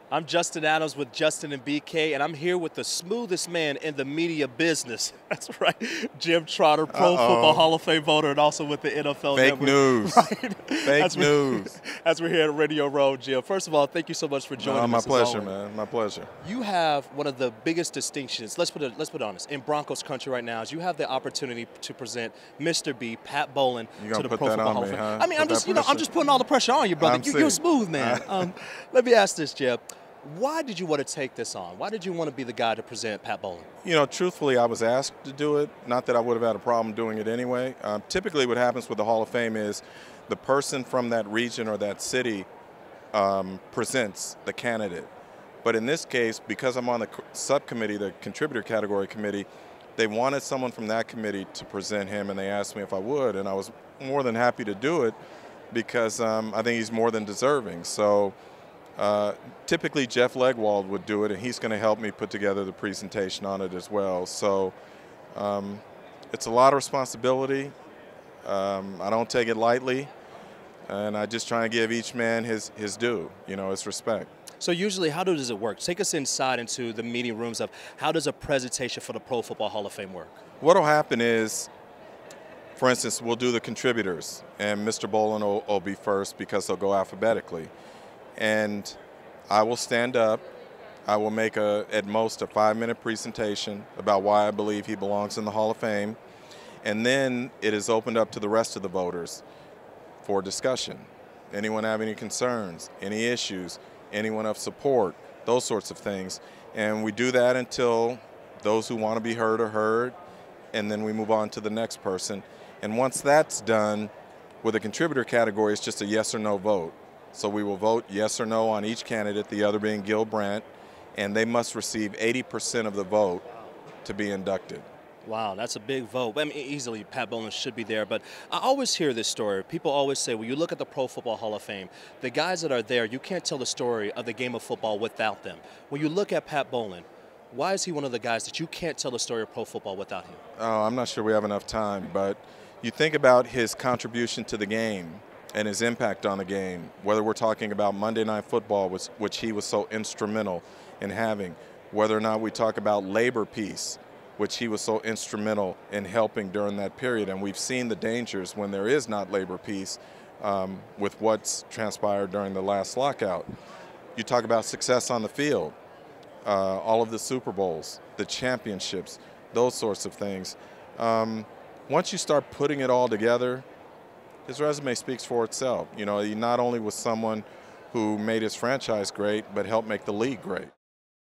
I'm Justin Adams with Justin and BK, and I'm here with the smoothest man in the media business. That's right, Jim Trotter, Pro Football Hall of Fame voter, and also with the NFL Fake Network. news. Right? Fake news. As we're here at Radio Row, Jim. First of all, thank you so much for joining us. My pleasure, as always. man. My pleasure. You have one of the biggest distinctions. Let's put it honest. In Broncos country right now, is you have the opportunity to present Mr. B, Pat Bowlen, to the Pro Football Hall of Fame. Huh? I mean, I'm just putting all the pressure on you, brother. You're smooth, man. Let me ask this, Jim. Why did you want to take this on? Why did you want to be the guy to present Pat Bowlen? You know, truthfully, I was asked to do it. Not that I would have had a problem doing it anyway. Typically what happens with the Hall of Fame is the person from that region or that city presents the candidate. But in this case, because I'm on the subcommittee, the contributor category committee, they wanted someone from that committee to present him, and they asked me if I would, and I was more than happy to do it because I think he's more than deserving. So. Typically Jeff Legwald would do it, and he's going to help me put together the presentation on it as well. So it's a lot of responsibility. I don't take it lightly, and I just try to give each man his due, his respect. So usually, how does it work? Take us inside into the meeting rooms of how does a presentation for the Pro Football Hall of Fame work? What will happen is, for instance, we'll do the contributors, and Mr. Bowlen will be first because they'll go alphabetically. And I will stand up. I will make at most a 5-minute presentation about why I believe he belongs in the Hall of Fame. And then it is opened up to the rest of the voters for discussion. Anyone have any concerns, any issues, anyone of support, those sorts of things. And we do that until those who want to be heard are heard, and then we move on to the next person. And once that's done, with the contributor category, it's just a yes or no vote. So we will vote yes or no on each candidate, the other being Gil Brandt, and they must receive 80% of the vote to be inducted. Wow, that's a big vote. I mean, easily Pat Bowlen should be there, but I always hear this story. People always say, when you look at the Pro Football Hall of Fame, the guys that are there, you can't tell the story of the game of football without them. When you look at Pat Bowlen, why is he one of the guys that you can't tell the story of pro football without him? Oh, I'm not sure we have enough time, but you think about his contribution to the game and his impact on the game, whether we're talking about Monday Night Football, which he was so instrumental in having, whether or not we talk about labor peace, which he was so instrumental in helping during that period. And we've seen the dangers when there is not labor peace with what's transpired during the last lockout. You talk about success on the field, all of the Super Bowls, the championships, those sorts of things. Once you start putting it all together, his resume speaks for itself. He not only was someone who made his franchise great, but helped make the league great.